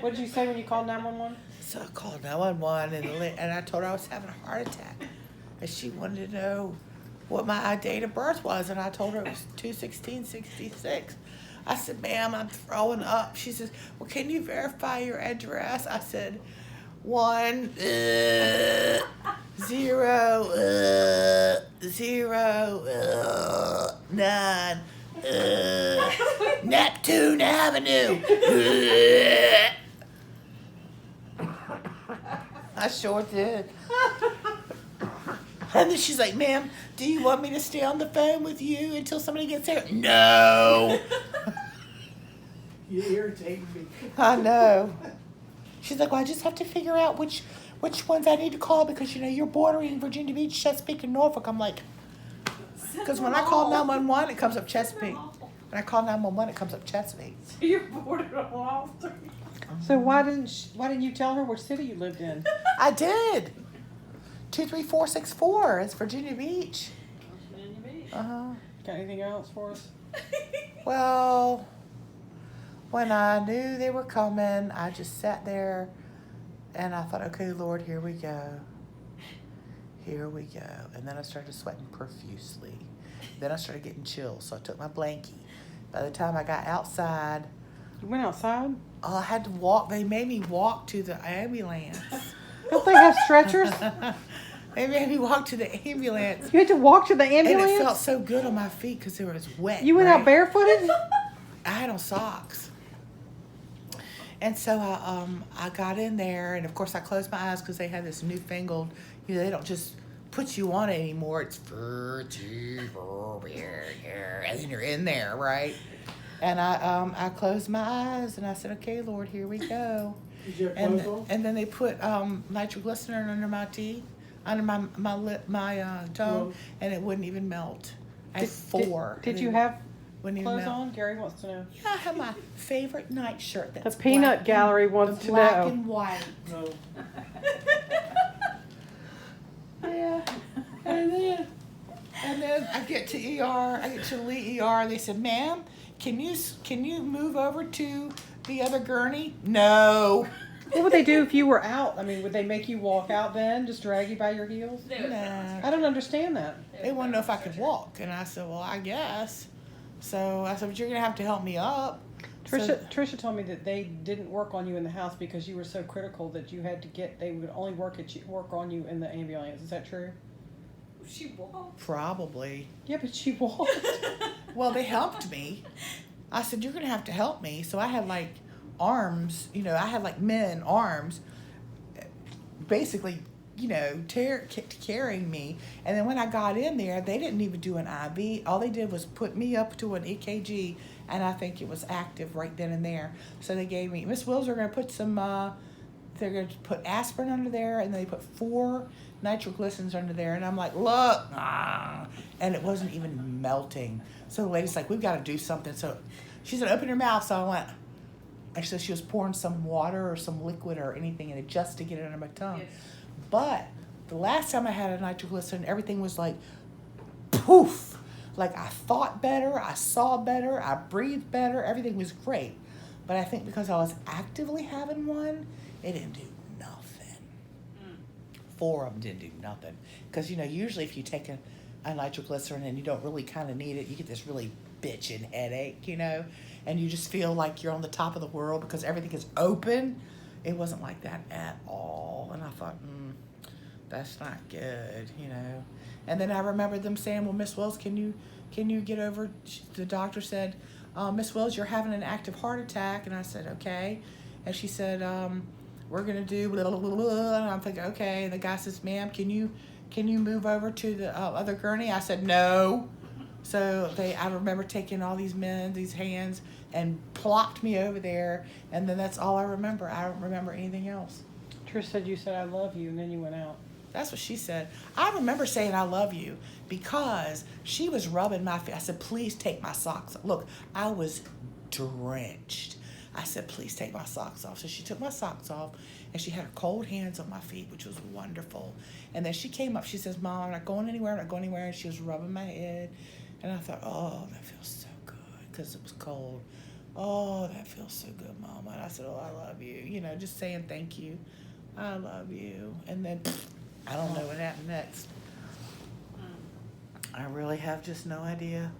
What did you say when you called 911? So I called 911 and I told her I was having a heart attack. And she wanted to know what my date of birth was. And I told her it was 2/16/66. I said, ma'am, I'm throwing up. She says, well, can you verify your address? I said, 1, 0, 0, 9, Neptune Avenue. I sure did. And then she's like, ma'am, do you want me to stay on the phone with you until somebody gets there? No. You irritate me. I know. She's like, well, I just have to figure out which ones I need to call because, you're bordering Virginia Beach, Chesapeake, and Norfolk. I'm like, because when I call 911, it comes up Chesapeake. When I call 911, it comes up Chesapeake. You're bored of all three. So why didn't you tell her which city you lived in? I did. 23464. It's Virginia Beach. Virginia Beach. Uh-huh. Got anything else for us? Well, when I knew they were coming, I just sat there and I thought, okay, Lord, here we go. Here we go. And then I started sweating profusely. Then I started getting chills, so I took my blankie. By the time I got outside, You went outside? I had to walk. They made me walk to the ambulance. Don't they have stretchers? They made me walk to the ambulance. You had to walk to the And ambulance? it felt so good on my feet because it was wet. You went out right? barefooted? I had on socks. And so I got in there, and of course I closed my eyes because they had this newfangled, they don't just put you on it anymore. It's and then you're in there, right? And I closed my eyes and I said, okay, Lord, here we go. Did you have And clothes on? and then they put nitroglycerin under my teeth, under my lip, my tongue, Well- and it wouldn't even melt. I had 4. Did and you it have wouldn't even clothes melt. on? Gary wants to know. Yeah, I have my favorite nightshirt. That's The peanut black gallery and, wants the to black know. and white. No. Yeah. And then I get to ER. I get to the lead ER. They said, "Ma'am, can you move over to the other gurney?" No. What would they do if you were out? I mean, would they make you walk out then? Just drag you by your heels? Nah. I don't understand that. They want to know if I could walk, and I said, "Well, I guess." So I said, "But you're gonna have to help me up." Trisha told me that they didn't work on you in the house because you were so critical that you had to they would only work on you in the ambulance. Is that true? She walked. Probably. Yeah, but she walked. Well, they helped me. I said, "You're gonna have to help me." So I had like arms, I had like men arms, basically, carrying me. And then when I got in there, they didn't even do an IV. All they did was put me up to an EKG, and I think it was active right then and there. So they gave me, Miss Wills are gonna put some, they're gonna put aspirin under there, and they put 4 nitroglycerins under there, and I'm like, look, and it wasn't even melting. So the lady's like, we've got to do something. So she said, open your mouth. So I went. Actually, she was pouring some water or some liquid or anything in it just to get it under my tongue. Yes. But the last time I had a nitroglycerin, everything was like, poof. Like I thought better, I saw better, I breathed better, everything was great. But I think because I was actively having one, it didn't do nothing. 4 of them didn't do nothing. Because, usually if you take a nitroglycerin and you don't really kind of need it, you get this really bitchin' headache, and you just feel like you're on the top of the world because everything is open. It wasn't like that at all. And I thought, that's not good, And then I remember them saying, well, Miss Wells, can you get over? The doctor said, Miss Wells, you're having an active heart attack. And I said, okay. And she said, we're going to do blah, blah, blah, blah. And I'm thinking, okay. And the guy says, ma'am, can you move over to the other gurney? I said, no. So I remember taking all these hands, and plopped me over there. And then that's all I remember. I don't remember anything else. Trish said you said I love you, and then you went out. That's what she said. I remember saying I love you because she was rubbing my feet. I said, please take my socks off. Look, I was drenched. I said, please take my socks off. So she took my socks off, and she had her cold hands on my feet, which was wonderful. And then she came up. She says, Mom, I'm not going anywhere. I'm not going anywhere. And she was rubbing my head. And I thought, oh, that feels so good because it was cold. Oh, that feels so good, Mama. And I said, oh, I love you. You know, just saying thank you. I love you. And then I don't know what happened next. I really have just no idea.